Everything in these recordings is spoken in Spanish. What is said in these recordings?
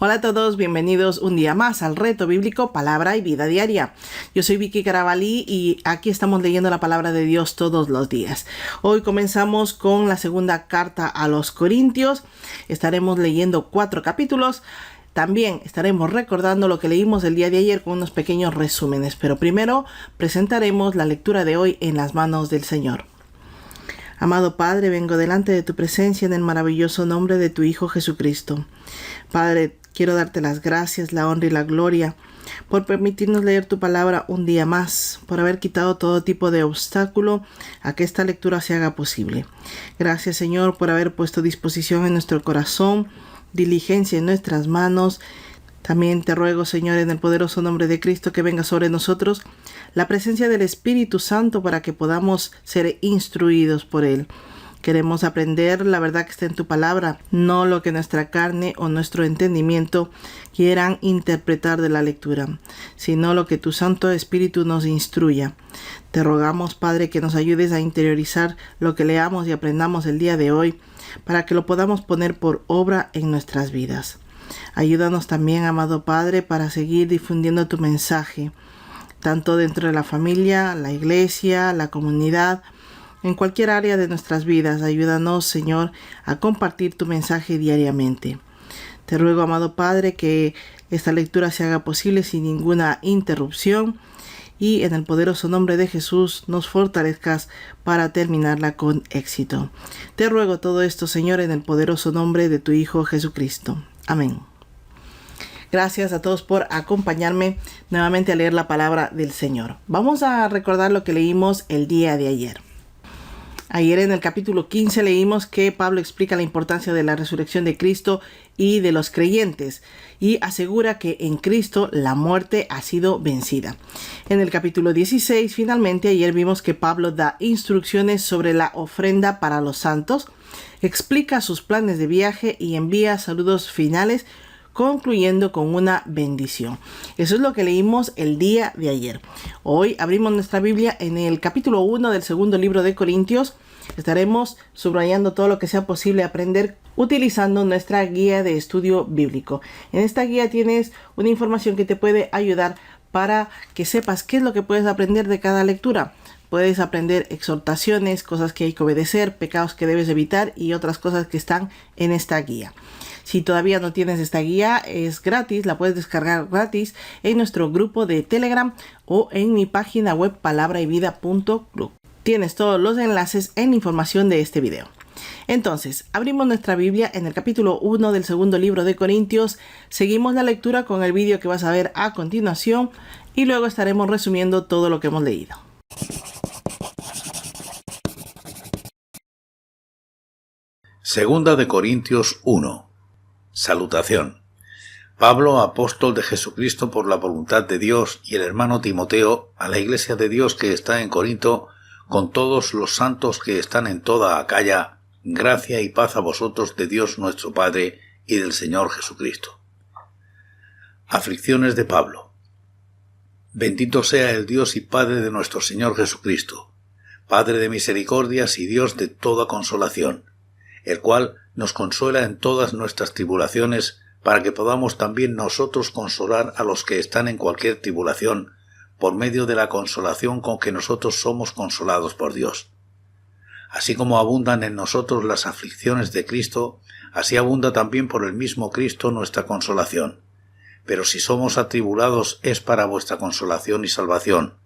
Hola a todos, bienvenidos un día más al Reto Bíblico Palabra y Vida Diaria. Yo soy Vicky Carabalí y aquí estamos leyendo la Palabra de Dios todos los días. Hoy comenzamos con la segunda carta a los Corintios. Estaremos leyendo 4 capítulos. También estaremos recordando lo que leímos el día de ayer con unos pequeños resúmenes. Pero primero presentaremos la lectura de hoy en las manos del Señor. Amado Padre, vengo delante de tu presencia en el maravilloso nombre de tu Hijo Jesucristo. Padre, quiero darte las gracias, la honra y la gloria por permitirnos leer tu palabra un día más, por haber quitado todo tipo de obstáculo a que esta lectura se haga posible. Gracias, Señor, por haber puesto disposición en nuestro corazón, diligencia en nuestras manos. También te ruego, Señor, en el poderoso nombre de Cristo, que venga sobre nosotros la presencia del Espíritu Santo para que podamos ser instruidos por Él. Queremos aprender la verdad que está en tu palabra, no lo que nuestra carne o nuestro entendimiento quieran interpretar de la lectura, sino lo que tu Santo Espíritu nos instruya. Te rogamos, Padre, que nos ayudes a interiorizar lo que leamos y aprendamos el día de hoy, para que lo podamos poner por obra en nuestras vidas. Ayúdanos también, amado Padre, para seguir difundiendo tu mensaje, tanto dentro de la familia, la iglesia, la comunidad, en cualquier área de nuestras vidas. Ayúdanos, Señor, a compartir tu mensaje diariamente. Te ruego, amado Padre, que esta lectura se haga posible sin ninguna interrupción y en el poderoso nombre de Jesús nos fortalezcas para terminarla con éxito. Te ruego todo esto, Señor, en el poderoso nombre de tu Hijo Jesucristo. Amén. Gracias a todos por acompañarme nuevamente a leer la palabra del Señor. Vamos a recordar lo que leímos el día de ayer. Ayer en el capítulo 15 leímos que Pablo explica la importancia de la resurrección de Cristo y de los creyentes y asegura que en Cristo la muerte ha sido vencida. En el capítulo 16 finalmente ayer vimos que Pablo da instrucciones sobre la ofrenda para los santos, explica sus planes de viaje y envía saludos finales, concluyendo con una bendición. Eso es lo que leímos el día de ayer. Hoy abrimos nuestra Biblia en el capítulo 1 del segundo libro de Corintios. Estaremos subrayando todo lo que sea posible aprender utilizando nuestra guía de estudio bíblico. En esta guía tienes una información que te puede ayudar para que sepas qué es lo que puedes aprender de cada lectura. Puedes aprender exhortaciones, cosas que hay que obedecer, pecados que debes evitar y otras cosas que están en esta guía. Si todavía no tienes esta guía, es gratis, la puedes descargar gratis en nuestro grupo de Telegram o en mi página web palabrayvida.club. Tienes todos los enlaces en la información de este video. Entonces, abrimos nuestra Biblia en el capítulo 1 del segundo libro de Corintios. Seguimos la lectura con el vídeo que vas a ver a continuación y luego estaremos resumiendo todo lo que hemos leído. Segunda de Corintios 1. Salutación. Pablo, apóstol de Jesucristo por la voluntad de Dios, y el hermano Timoteo, a la iglesia de Dios que está en Corinto, con todos los santos que están en toda Acaya, gracia y paz a vosotros de Dios nuestro Padre y del Señor Jesucristo. Aflicciones de Pablo. Bendito sea el Dios y Padre de nuestro Señor Jesucristo, Padre de misericordias y Dios de toda consolación, el cual nos consuela en todas nuestras tribulaciones, para que podamos también nosotros consolar a los que están en cualquier tribulación, por medio de la consolación con que nosotros somos consolados por Dios. Así como abundan en nosotros las aflicciones de Cristo, así abunda también por el mismo Cristo nuestra consolación. Pero si somos atribulados es para vuestra consolación y salvación,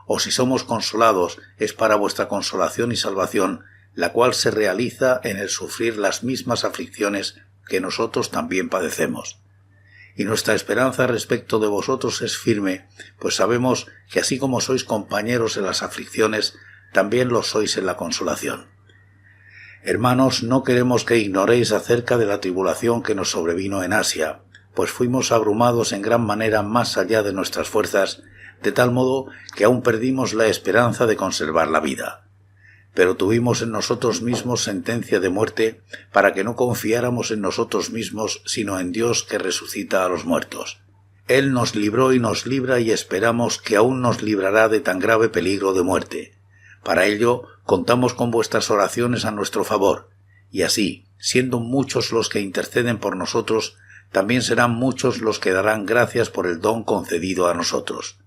o si somos consolados es para vuestra consolación y salvación, la cual se realiza en el sufrir las mismas aflicciones que nosotros también padecemos. Y nuestra esperanza respecto de vosotros es firme, pues sabemos que así como sois compañeros en las aflicciones, también lo sois en la consolación. Hermanos, no queremos que ignoréis acerca de la tribulación que nos sobrevino en Asia, pues fuimos abrumados en gran manera más allá de nuestras fuerzas, de tal modo que aún perdimos la esperanza de conservar la vida. Pero tuvimos en nosotros mismos sentencia de muerte, para que no confiáramos en nosotros mismos, sino en Dios que resucita a los muertos. Él nos libró y nos libra y esperamos que aún nos librará de tan grave peligro de muerte. Para ello, contamos con vuestras oraciones a nuestro favor, y así, siendo muchos los que interceden por nosotros, también serán muchos los que darán gracias por el don concedido a nosotros.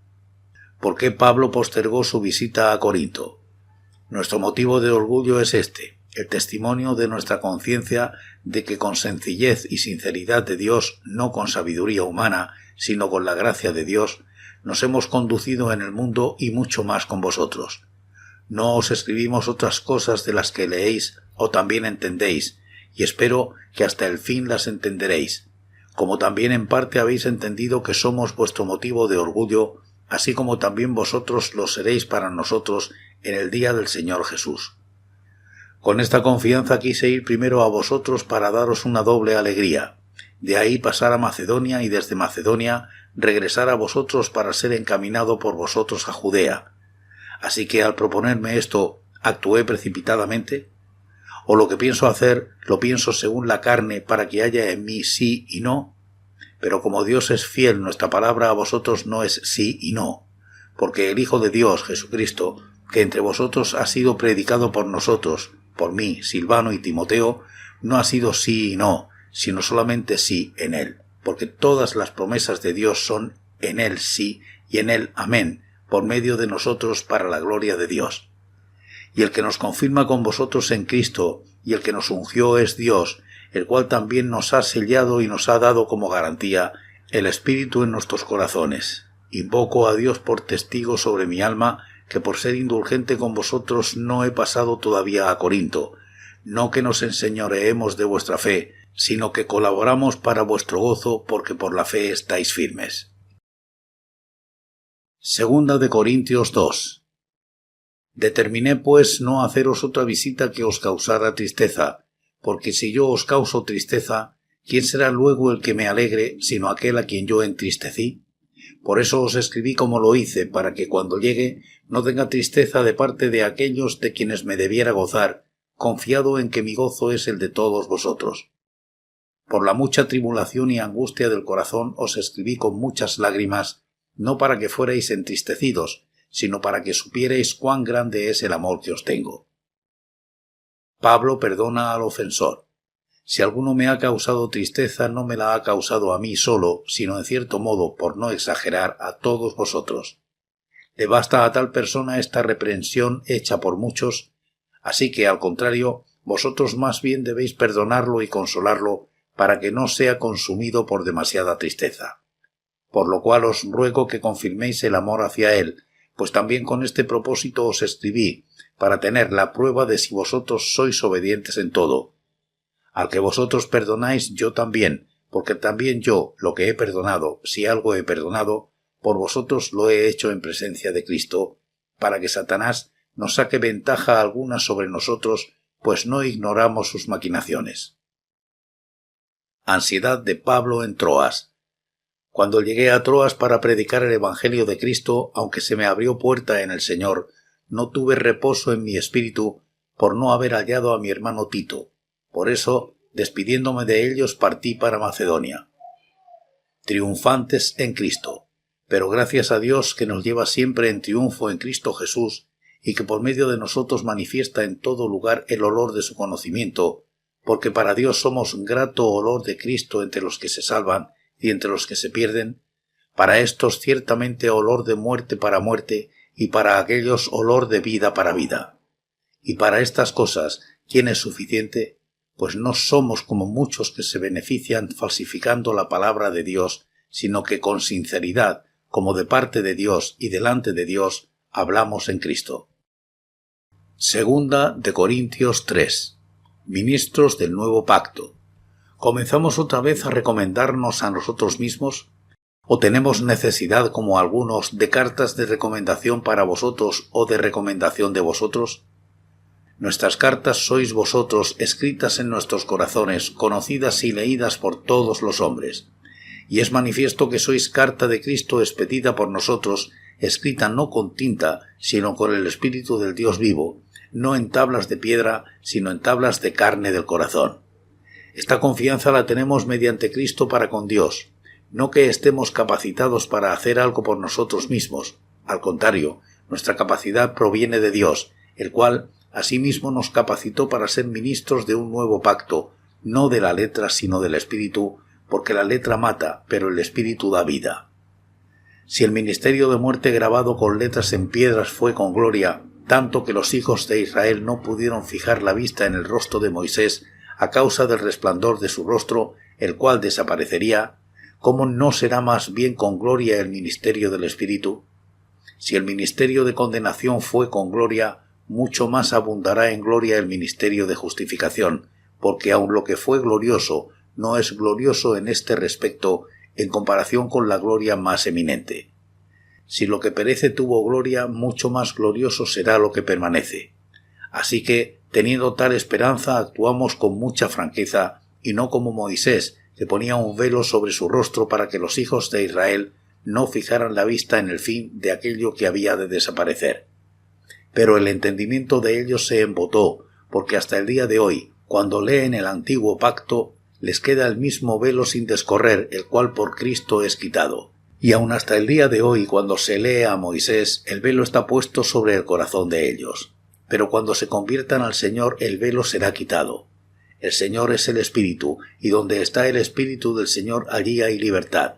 ¿Por qué Pablo postergó su visita a Corinto? Nuestro motivo de orgullo es este: el testimonio de nuestra conciencia de que con sencillez y sinceridad de Dios, no con sabiduría humana, sino con la gracia de Dios, nos hemos conducido en el mundo y mucho más con vosotros. No os escribimos otras cosas de las que leéis o también entendéis, y espero que hasta el fin las entenderéis, como también en parte habéis entendido que somos vuestro motivo de orgullo, así como también vosotros lo seréis para nosotros en el día del Señor Jesús. Con esta confianza quise ir primero a vosotros para daros una doble alegría, de ahí pasar a Macedonia y desde Macedonia regresar a vosotros para ser encaminado por vosotros a Judea. Así que al proponerme esto, ¿actué precipitadamente? ¿O lo que pienso hacer, lo pienso según la carne para que haya en mí sí y no? Pero como Dios es fiel, nuestra palabra a vosotros no es sí y no, porque el Hijo de Dios, Jesucristo, que entre vosotros ha sido predicado por nosotros, por mí, Silvano y Timoteo, no ha sido sí y no, sino solamente sí en él, porque todas las promesas de Dios son en él sí y en él amén, por medio de nosotros para la gloria de Dios. Y el que nos confirma con vosotros en Cristo y el que nos ungió es Dios, el cual también nos ha sellado y nos ha dado como garantía el Espíritu en nuestros corazones. Invoco a Dios por testigo sobre mi alma, que por ser indulgente con vosotros no he pasado todavía a Corinto, no que nos enseñoreemos de vuestra fe, sino que colaboramos para vuestro gozo, porque por la fe estáis firmes. Segunda de Corintios 2. Determiné pues no haceros otra visita que os causara tristeza, porque si yo os causo tristeza, ¿quién será luego el que me alegre, sino aquel a quien yo entristecí? Por eso os escribí como lo hice, para que cuando llegue no tenga tristeza de parte de aquellos de quienes me debiera gozar, confiado en que mi gozo es el de todos vosotros. Por la mucha tribulación y angustia del corazón os escribí con muchas lágrimas, no para que fuerais entristecidos, sino para que supierais cuán grande es el amor que os tengo. Pablo perdona al ofensor. Si alguno me ha causado tristeza, no me la ha causado a mí solo, sino en cierto modo, por no exagerar, a todos vosotros. Le basta a tal persona esta reprensión hecha por muchos, así que, al contrario, vosotros más bien debéis perdonarlo y consolarlo, para que no sea consumido por demasiada tristeza. Por lo cual os ruego que confirméis el amor hacia él, pues también con este propósito os escribí, para tener la prueba de si vosotros sois obedientes en todo. Al que vosotros perdonáis, yo también, porque también yo, lo que he perdonado, si algo he perdonado, por vosotros lo he hecho en presencia de Cristo, para que Satanás no saque ventaja alguna sobre nosotros, pues no ignoramos sus maquinaciones. Ansiedad de Pablo en Troas. Cuando llegué a Troas para predicar el Evangelio de Cristo, aunque se me abrió puerta en el Señor, no tuve reposo en mi espíritu por no haber hallado a mi hermano Tito. Por eso, despidiéndome de ellos, partí para Macedonia. Triunfantes en Cristo. Pero gracias a Dios que nos lleva siempre en triunfo en Cristo Jesús y que por medio de nosotros manifiesta en todo lugar el olor de su conocimiento, porque para Dios somos grato olor de Cristo entre los que se salvan y entre los que se pierden, para éstos ciertamente olor de muerte para muerte, y para aquellos olor de vida para vida. Y para estas cosas, ¿quién es suficiente? Pues no somos como muchos que se benefician falsificando la palabra de Dios, sino que con sinceridad, como de parte de Dios y delante de Dios, hablamos en Cristo. Segunda de Corintios 3. Ministros del nuevo pacto. ¿Comenzamos otra vez a recomendarnos a nosotros mismos? ¿O tenemos necesidad, como algunos, de cartas de recomendación para vosotros o de recomendación de vosotros? Nuestras cartas sois vosotros, escritas en nuestros corazones, conocidas y leídas por todos los hombres. Y es manifiesto que sois carta de Cristo expedida por nosotros, escrita no con tinta, sino con el Espíritu del Dios vivo, no en tablas de piedra, sino en tablas de carne del corazón. Esta confianza la tenemos mediante Cristo para con Dios, no que estemos capacitados para hacer algo por nosotros mismos. Al contrario, nuestra capacidad proviene de Dios, el cual asimismo nos capacitó para ser ministros de un nuevo pacto, no de la letra sino del Espíritu, porque la letra mata, pero el espíritu da vida. Si el ministerio de muerte grabado con letras en piedras fue con gloria, tanto que los hijos de Israel no pudieron fijar la vista en el rostro de Moisés a causa del resplandor de su rostro, el cual desaparecería, ¿cómo no será más bien con gloria el ministerio del Espíritu? Si el ministerio de condenación fue con gloria, mucho más abundará en gloria el ministerio de justificación, porque aun lo que fue glorioso no es glorioso en este respecto en comparación con la gloria más eminente. Si lo que perece tuvo gloria, mucho más glorioso será lo que permanece. Así que, teniendo tal esperanza, actuamos con mucha franqueza, y no como Moisés, que ponía un velo sobre su rostro para que los hijos de Israel no fijaran la vista en el fin de aquello que había de desaparecer. Pero el entendimiento de ellos se embotó, porque hasta el día de hoy, cuando leen el antiguo pacto, les queda el mismo velo sin descorrer, el cual por Cristo es quitado. Y aun hasta el día de hoy, cuando se lee a Moisés, el velo está puesto sobre el corazón de ellos. Pero cuando se conviertan al Señor, el velo será quitado. El Señor es el Espíritu, y donde está el Espíritu del Señor, allí hay libertad.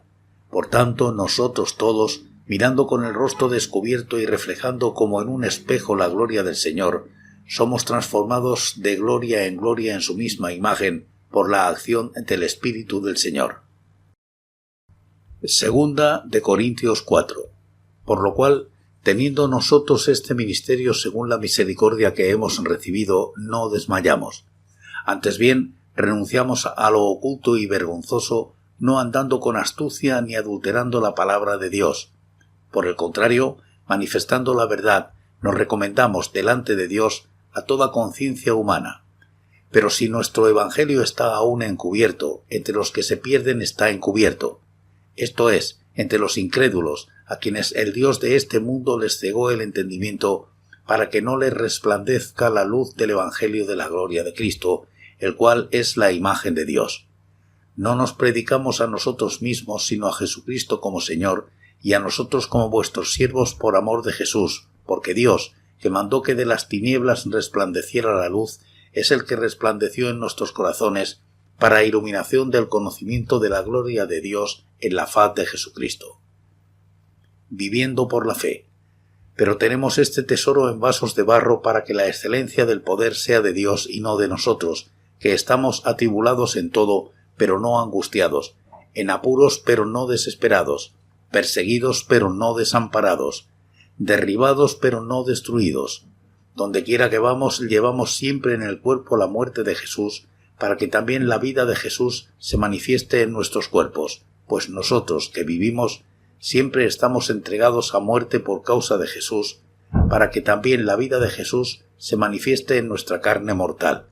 Por tanto, nosotros todos, mirando con el rostro descubierto y reflejando como en un espejo la gloria del Señor, somos transformados de gloria en su misma imagen, por la acción del Espíritu del Señor. Segunda de Corintios 4. Por lo cual, teniendo nosotros este ministerio según la misericordia que hemos recibido, no desmayamos. Antes bien, renunciamos a lo oculto y vergonzoso, no andando con astucia ni adulterando la palabra de Dios. Por el contrario, manifestando la verdad, nos recomendamos delante de Dios a toda conciencia humana. Pero si nuestro evangelio está aún encubierto, entre los que se pierden está encubierto. Esto es, entre los incrédulos, a quienes el Dios de este mundo les cegó el entendimiento, para que no les resplandezca la luz del evangelio de la gloria de Cristo, el cual es la imagen de Dios. No nos predicamos a nosotros mismos, sino a Jesucristo como Señor, y a nosotros como vuestros siervos por amor de Jesús, porque Dios, que mandó que de las tinieblas resplandeciera la luz, es el que resplandeció en nuestros corazones para iluminación del conocimiento de la gloria de Dios en la faz de Jesucristo. Viviendo por la fe. Pero tenemos este tesoro en vasos de barro para que la excelencia del poder sea de Dios y no de nosotros, que estamos atribulados en todo, pero no angustiados, en apuros pero no desesperados, perseguidos pero no desamparados, derribados pero no destruidos. Donde quiera que vamos, llevamos siempre en el cuerpo la muerte de Jesús, para que también la vida de Jesús se manifieste en nuestros cuerpos, pues nosotros que vivimos siempre estamos entregados a muerte por causa de Jesús, para que también la vida de Jesús se manifieste en nuestra carne mortal.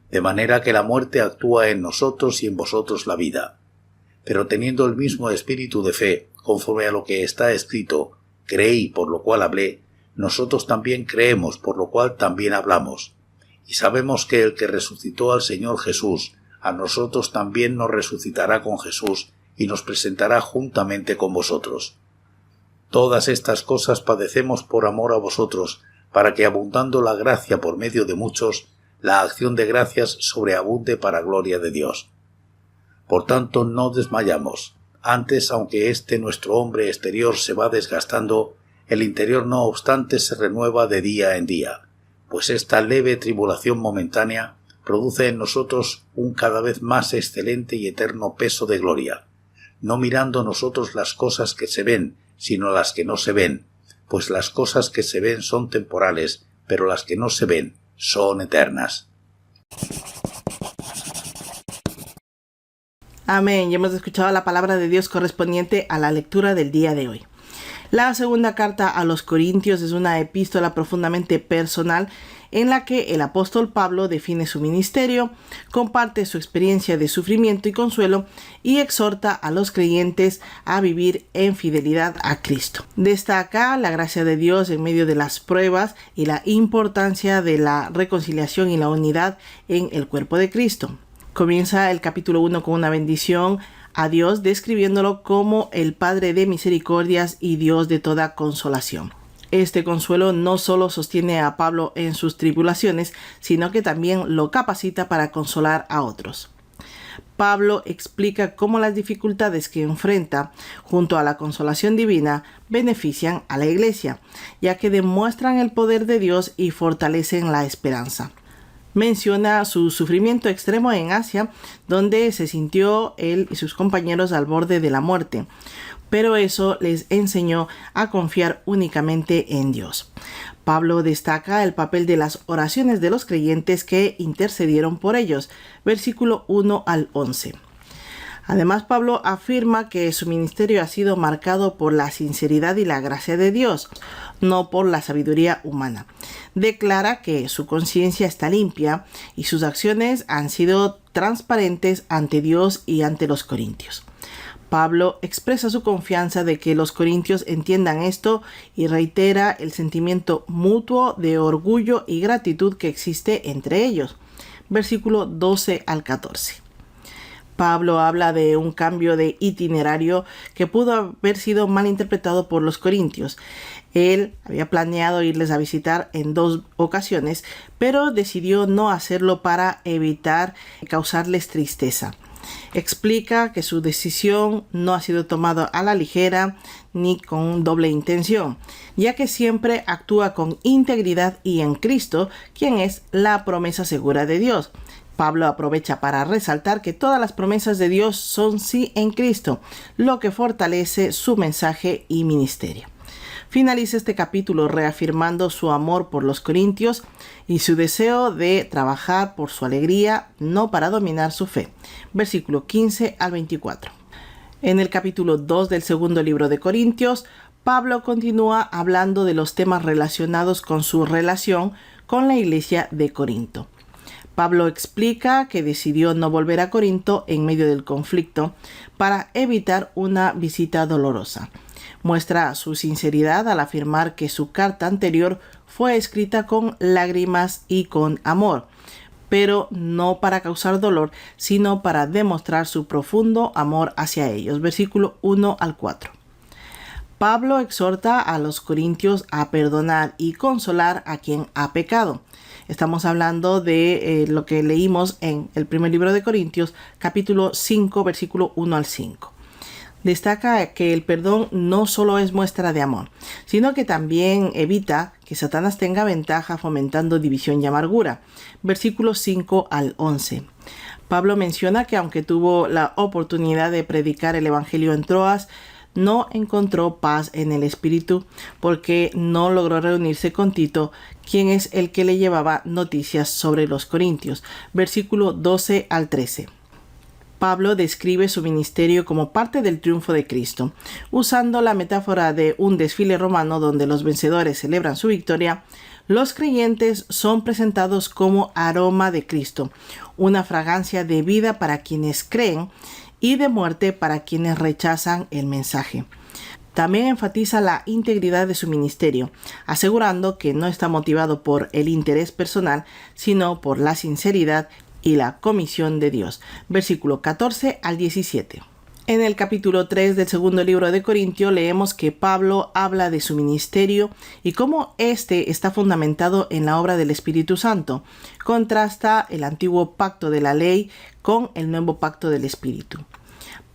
De manera que la muerte actúa en nosotros y en vosotros la vida. Pero teniendo el mismo espíritu de fe, conforme a lo que está escrito, creí, por lo cual hablé, nosotros también creemos, por lo cual también hablamos. Y sabemos que el que resucitó al Señor Jesús, a nosotros también nos resucitará con Jesús y nos presentará juntamente con vosotros. Todas estas cosas padecemos por amor a vosotros, para que abundando la gracia por medio de muchos, la acción de gracias sobreabunde para gloria de Dios. Por tanto, no desmayamos. Antes, aunque este nuestro hombre exterior se va desgastando, el interior no obstante se renueva de día en día, pues esta leve tribulación momentánea produce en nosotros un cada vez más excelente y eterno peso de gloria, no mirando nosotros las cosas que se ven, sino las que no se ven, pues las cosas que se ven son temporales, pero las que no se ven son eternas. Amén. Y hemos escuchado la palabra de Dios correspondiente a la lectura del día de hoy. La segunda carta a los Corintios es una epístola profundamente personal en la que el apóstol Pablo define su ministerio, comparte su experiencia de sufrimiento y consuelo y exhorta a los creyentes a vivir en fidelidad a Cristo. Destaca la gracia de Dios en medio de las pruebas y la importancia de la reconciliación y la unidad en el cuerpo de Cristo. Comienza el capítulo 1 con una bendición a Dios, describiéndolo como el Padre de misericordias y Dios de toda consolación. Este consuelo no solo sostiene a Pablo en sus tribulaciones, sino que también lo capacita para consolar a otros. Pablo explica cómo las dificultades que enfrenta junto a la consolación divina benefician a la iglesia, ya que demuestran el poder de Dios y fortalecen la esperanza. Menciona su sufrimiento extremo en Asia, donde se sintió él y sus compañeros al borde de la muerte, pero eso les enseñó a confiar únicamente en Dios. Pablo destaca el papel de las oraciones de los creyentes que intercedieron por ellos, versículo 1 al 11. Además, Pablo afirma que su ministerio ha sido marcado por la sinceridad y la gracia de Dios, no por la sabiduría humana. Declara que su conciencia está limpia y sus acciones han sido transparentes ante Dios y ante los corintios. Pablo expresa su confianza de que los corintios entiendan esto y reitera el sentimiento mutuo de orgullo y gratitud que existe entre ellos. Versículo 12 al 14. Pablo habla de un cambio de itinerario que pudo haber sido mal interpretado por los corintios. Él había planeado irles a visitar en 2 ocasiones, pero decidió no hacerlo para evitar causarles tristeza. Explica que su decisión no ha sido tomada a la ligera ni con doble intención, ya que siempre actúa con integridad y en Cristo, quien es la promesa segura de Dios. Pablo aprovecha para resaltar que todas las promesas de Dios son sí en Cristo, lo que fortalece su mensaje y ministerio. Finaliza este capítulo reafirmando su amor por los corintios y su deseo de trabajar por su alegría, no para dominar su fe. Versículo 15 al 24. En el capítulo 2 del segundo libro de Corintios, Pablo continúa hablando de los temas relacionados con su relación con la iglesia de Corinto. Pablo explica que decidió no volver a Corinto en medio del conflicto para evitar una visita dolorosa. Muestra su sinceridad al afirmar que su carta anterior fue escrita con lágrimas y con amor, pero no para causar dolor, sino para demostrar su profundo amor hacia ellos. Versículo 1 al 4. Pablo exhorta a los corintios a perdonar y consolar a quien ha pecado. Estamos hablando de lo que leímos en el primer libro de Corintios, capítulo 5, versículo 1 al 5. Destaca que el perdón no solo es muestra de amor, sino que también evita que Satanás tenga ventaja fomentando división y amargura. Versículos 5 al 11. Pablo menciona que aunque tuvo la oportunidad de predicar el evangelio en Troas, no encontró paz en el espíritu porque no logró reunirse con Tito, quien es el que le llevaba noticias sobre los corintios. Versículo 12 al 13. Pablo describe su ministerio como parte del triunfo de Cristo. Usando la metáfora de un desfile romano donde los vencedores celebran su victoria, los creyentes son presentados como aroma de Cristo, una fragancia de vida para quienes creen y de muerte para quienes rechazan el mensaje. También enfatiza la integridad de su ministerio, asegurando que no está motivado por el interés personal, sino por la sinceridad y la comisión de Dios. Versículo 14 al 17. En el capítulo 3 del segundo libro de Corintios leemos que Pablo habla de su ministerio y cómo éste está fundamentado en la obra del Espíritu Santo. Contrasta el antiguo pacto de la ley con el nuevo pacto del Espíritu.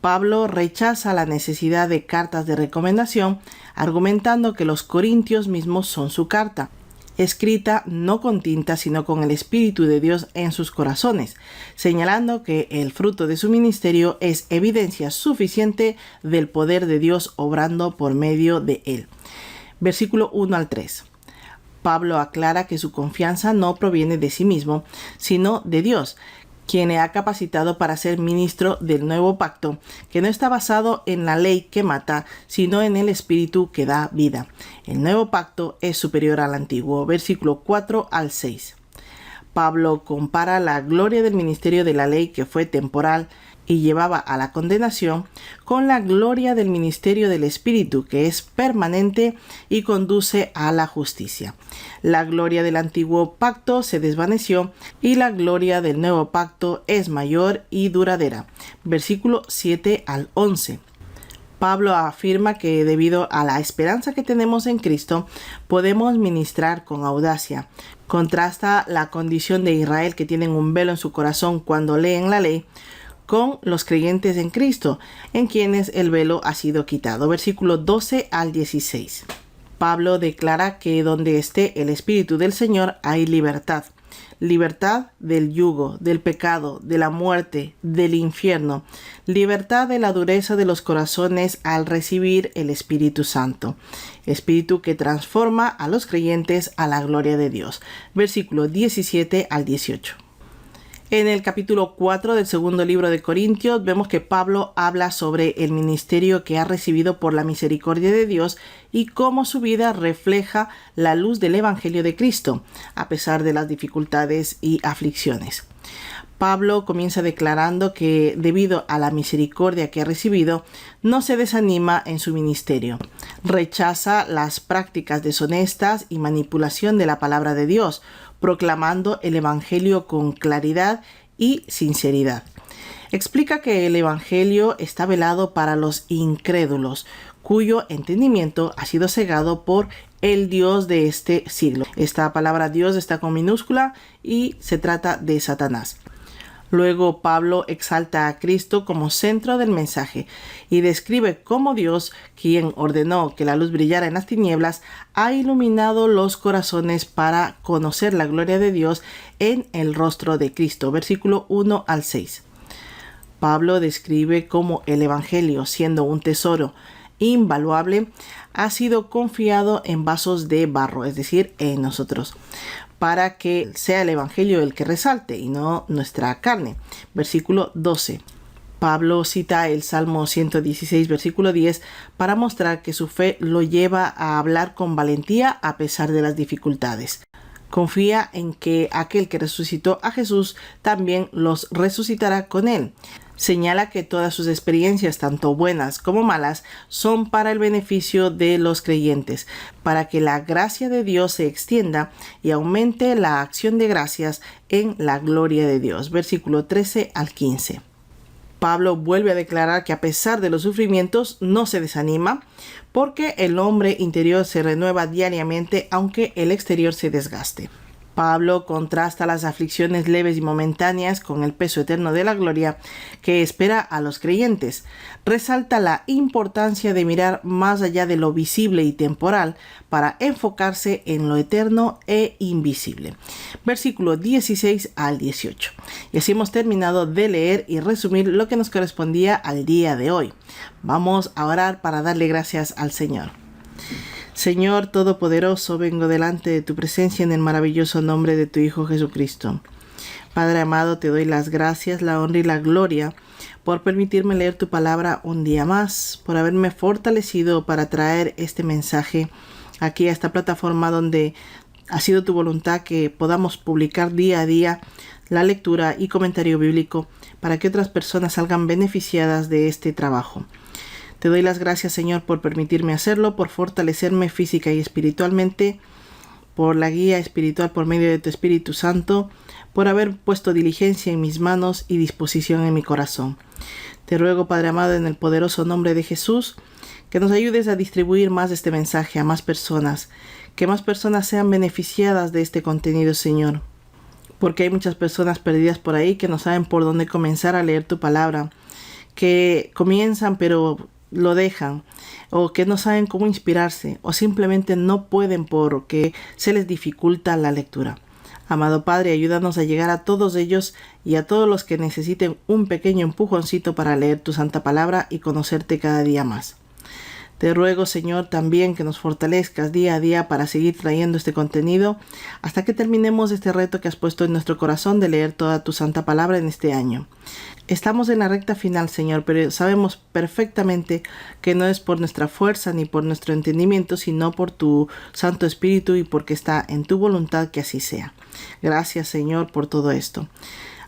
Pablo rechaza la necesidad de cartas de recomendación, argumentando que los corintios mismos son su carta, escrita no con tinta sino con el Espíritu de Dios en sus corazones, señalando que el fruto de su ministerio es evidencia suficiente del poder de Dios obrando por medio de él. Versículo 1 al 3. Pablo aclara que su confianza no proviene de sí mismo, sino de Dios, quien le ha capacitado para ser ministro del nuevo pacto, que no está basado en la ley que mata, sino en el Espíritu que da vida. El nuevo pacto es superior al antiguo. Versículo 4 al 6. Pablo compara la gloria del ministerio de la ley, que fue temporal y llevaba a la condenación, con la gloria del ministerio del Espíritu, que es permanente y conduce a la justicia. La gloria del antiguo pacto se desvaneció y la gloria del nuevo pacto es mayor y duradera. Versículo 7 al 11. Pablo afirma que debido a la esperanza que tenemos en Cristo, podemos ministrar con audacia. Contrasta la condición de Israel, que tienen un velo en su corazón cuando leen la ley, con los creyentes en Cristo, en quienes el velo ha sido quitado. Versículos 12 al 16. Pablo declara que donde esté el Espíritu del Señor hay libertad. Libertad del yugo, del pecado, de la muerte, del infierno. Libertad de la dureza de los corazones al recibir el Espíritu Santo. Espíritu que transforma a los creyentes a la gloria de Dios. Versículos 17 al 18. En el capítulo 4 del segundo libro de Corintios vemos que Pablo habla sobre el ministerio que ha recibido por la misericordia de Dios y cómo su vida refleja la luz del Evangelio de Cristo, a pesar de las dificultades y aflicciones. Pablo comienza declarando que debido a la misericordia que ha recibido, no se desanima en su ministerio. Rechaza las prácticas deshonestas y manipulación de la palabra de Dios, proclamando el Evangelio con claridad y sinceridad. Explica que el Evangelio está velado para los incrédulos, cuyo entendimiento ha sido cegado por el Dios de este siglo. Esta palabra Dios está con minúscula y se trata de Satanás. Luego Pablo exalta a Cristo como centro del mensaje y describe cómo Dios, quien ordenó que la luz brillara en las tinieblas, ha iluminado los corazones para conocer la gloria de Dios en el rostro de Cristo. Versículo 1 al 6. Pablo describe cómo el Evangelio, siendo un tesoro invaluable, ha sido confiado en vasos de barro, es decir, en nosotros, para que sea el Evangelio el que resalte y no nuestra carne. Versículo 12. Pablo cita el Salmo 116, versículo 10, para mostrar que su fe lo lleva a hablar con valentía a pesar de las dificultades. Confía en que aquel que resucitó a Jesús también los resucitará con él. Señala que todas sus experiencias, tanto buenas como malas, son para el beneficio de los creyentes, para que la gracia de Dios se extienda y aumente la acción de gracias en la gloria de Dios. Versículo 13 al 15. Pablo vuelve a declarar que a pesar de los sufrimientos no se desanima, porque el hombre interior se renueva diariamente aunque el exterior se desgaste. Pablo contrasta las aflicciones leves y momentáneas con el peso eterno de la gloria que espera a los creyentes. Resalta la importancia de mirar más allá de lo visible y temporal para enfocarse en lo eterno e invisible. Versículo 16 al 18. Y así hemos terminado de leer y resumir lo que nos correspondía al día de hoy. Vamos a orar para darle gracias al Señor. Señor Todopoderoso, vengo delante de tu presencia en el maravilloso nombre de tu Hijo Jesucristo. Padre amado, te doy las gracias, la honra y la gloria por permitirme leer tu palabra un día más, por haberme fortalecido para traer este mensaje aquí a esta plataforma donde ha sido tu voluntad que podamos publicar día a día la lectura y comentario bíblico para que otras personas salgan beneficiadas de este trabajo. Te doy las gracias, Señor, por permitirme hacerlo, por fortalecerme física y espiritualmente, por la guía espiritual por medio de tu Espíritu Santo, por haber puesto diligencia en mis manos y disposición en mi corazón. Te ruego, Padre amado, en el poderoso nombre de Jesús, que nos ayudes a distribuir más este mensaje a más personas, que más personas sean beneficiadas de este contenido, Señor. Porque hay muchas personas perdidas por ahí que no saben por dónde comenzar a leer tu palabra, que comienzan pero lo dejan, o que no saben cómo inspirarse, o simplemente no pueden porque se les dificulta la lectura. Amado Padre, ayúdanos a llegar a todos ellos y a todos los que necesiten un pequeño empujoncito para leer tu santa palabra y conocerte cada día más. Te ruego, Señor, también que nos fortalezcas día a día para seguir trayendo este contenido hasta que terminemos este reto que has puesto en nuestro corazón de leer toda tu santa palabra en este año. Estamos en la recta final, Señor, pero sabemos perfectamente que no es por nuestra fuerza ni por nuestro entendimiento, sino por tu Santo Espíritu y porque está en tu voluntad que así sea. Gracias, Señor, por todo esto.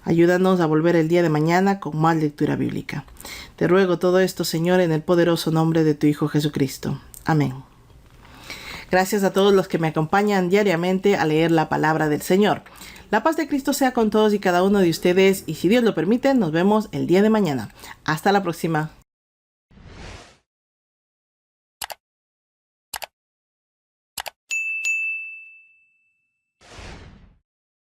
Ayúdanos a volver el día de mañana con más lectura bíblica. Te ruego todo esto, Señor, en el poderoso nombre de tu Hijo Jesucristo. Amén. Gracias a todos los que me acompañan diariamente a leer la palabra del Señor. La paz de Cristo sea con todos y cada uno de ustedes y si Dios lo permite, nos vemos el día de mañana. Hasta la próxima.